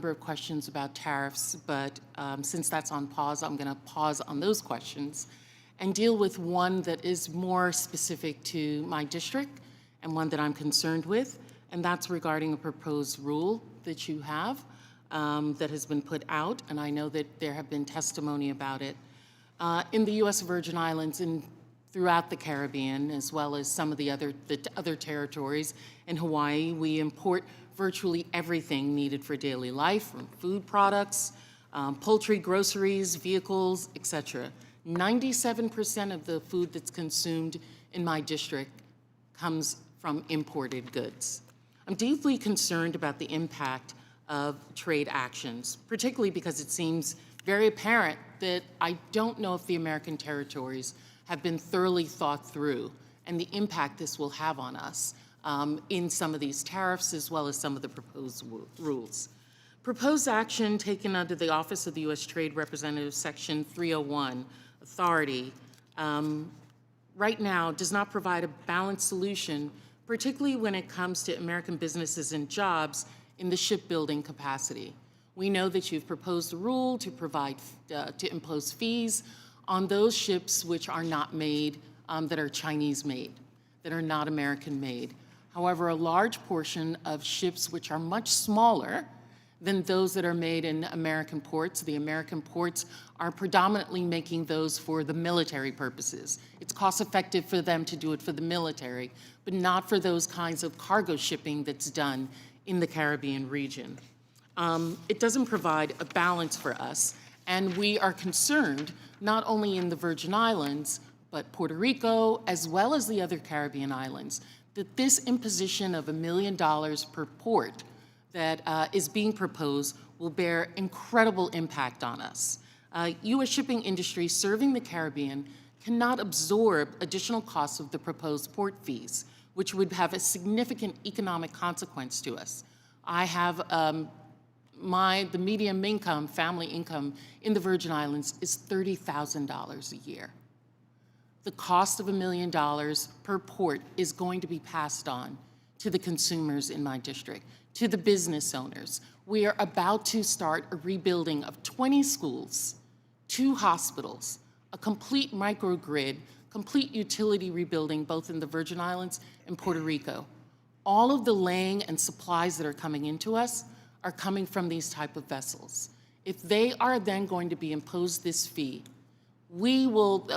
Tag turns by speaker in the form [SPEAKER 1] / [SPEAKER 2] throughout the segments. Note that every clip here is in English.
[SPEAKER 1] number of questions about tariffs, but since that's on pause, I'm going to pause on those questions and deal with one that is more specific to my district and one that I'm concerned with, and that's regarding a proposed rule that you have that has been put out, and I know that there have been testimony about it. In the U.S. Virgin Islands and throughout the Caribbean, as well as some of the other territories in Hawaii, we import virtually everything needed for daily life, from food products, poultry, groceries, vehicles, etc. 97% of the food that's consumed in my district comes from imported goods. I'm deeply concerned about the impact of trade actions, particularly because it seems very apparent that I don't know if the American territories have been thoroughly thought through and the impact this will have on us in some of these tariffs as well as some of the proposed rules. Proposed action taken under the Office of the U.S. Trade Representative, Section 301, authority, right now does not provide a balanced solution, particularly when it comes to American businesses and jobs in the shipbuilding capacity. We know that you've proposed a rule to provide, to impose fees on those ships which are not made, that are Chinese made, that are not American made. However, a large portion of ships which are much smaller than those that are made in American ports, the American ports are predominantly making those for the military purposes. It's cost effective for them to do it for the military, but not for those kinds of cargo shipping that's done in the Caribbean region. It doesn't provide a balance for us, and we are concerned not only in the Virgin Islands, but Puerto Rico, as well as the other Caribbean islands, that this imposition of $1 million per port that is being proposed will bear incredible impact on us. U.S. shipping industry serving the Caribbean cannot absorb additional costs of the proposed port fees, which would have a significant economic consequence to us. I have the median income, family income in the Virgin Islands is $30,000 a year. The cost of $1 million per port is going to be passed on to the consumers in my district, to the business owners. We are about to start a rebuilding of 20 schools, 2 hospitals, a complete microgrid, complete utility rebuilding both in the Virgin Islands and Puerto Rico. All of the laying and supplies that are coming into us are coming from these type of vessels. If they are then going to be imposed this fee, we will,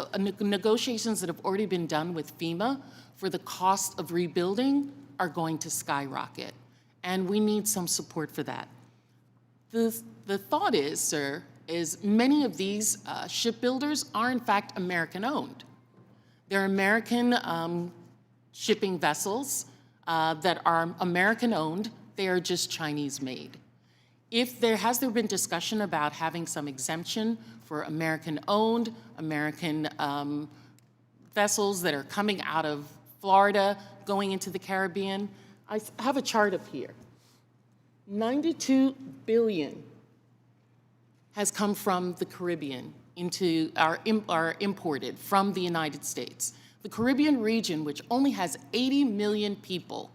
[SPEAKER 1] negotiations that have already been done with FEMA for the cost of rebuilding are going to skyrocket, and we need some support for that. The thought is, sir, is many of these shipbuilders are in fact American-owned. They're American shipping vessels that are American-owned. They are just Chinese-made. Has there been discussion about having some exemption for American-owned, American vessels that are coming out of Florida, going into the Caribbean? I have a chart up here. 92 billion has come from the Caribbean into are imported from the United States. The Caribbean region, which only has 80 million people,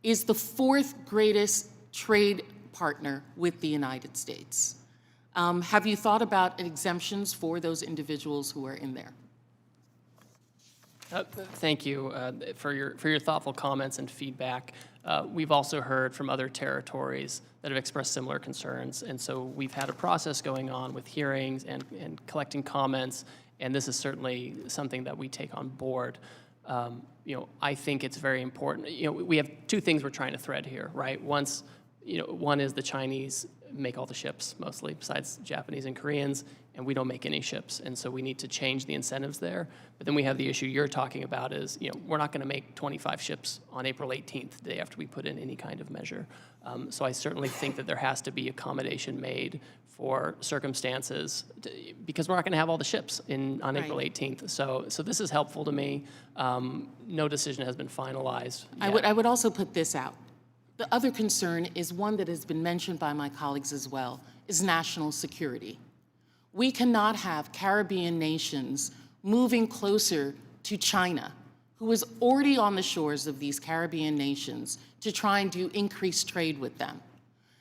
[SPEAKER 1] is the 4th greatest trade partner with the United States. Have you thought about exemptions for those individuals who are in there?
[SPEAKER 2] Thank you for your thoughtful comments and feedback. We've also heard from other territories that have expressed similar concerns, and so we've had a process going on with hearings and collecting comments, and this is certainly something that we take on board. I think it's very important. We have 2 things we're trying to thread here, right? One is the Chinese make all the ships mostly, besides Japanese and Koreans, and we don't make any ships, and so we need to change the incentives there. But then we have the issue you're talking about is, we're not going to make 25 ships on April 18th, the day after we put in any kind of measure. So I certainly think that there has to be accommodation made for circumstances, because we're not going to have all the ships on April 18th. So this is helpful to me. No decision has been finalized yet.
[SPEAKER 1] I would also put this out. The other concern is one that has been mentioned by my colleagues as well, is national security. We cannot have Caribbean nations moving closer to China, who is already on the shores of these Caribbean nations, to try and do increased trade with them.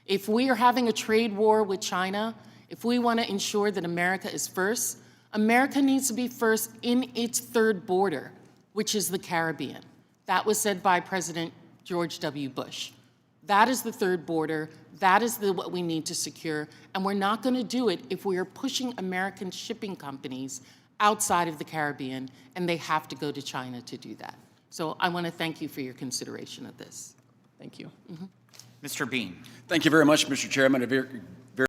[SPEAKER 1] If we are having a trade war with China, if we want to ensure that America is first, America needs to be first in its third border, which is the Caribbean. That was said by President George W. Bush. That is the third border. That is what we need to secure. And we're not going to do it if we are pushing American shipping companies outside of the Caribbean, and they have to go to China to do that. So I want to thank you for your consideration of this.
[SPEAKER 2] Thank you.
[SPEAKER 3] Mr. Bean.
[SPEAKER 4] Thank you very much, Mr. Chairman. A very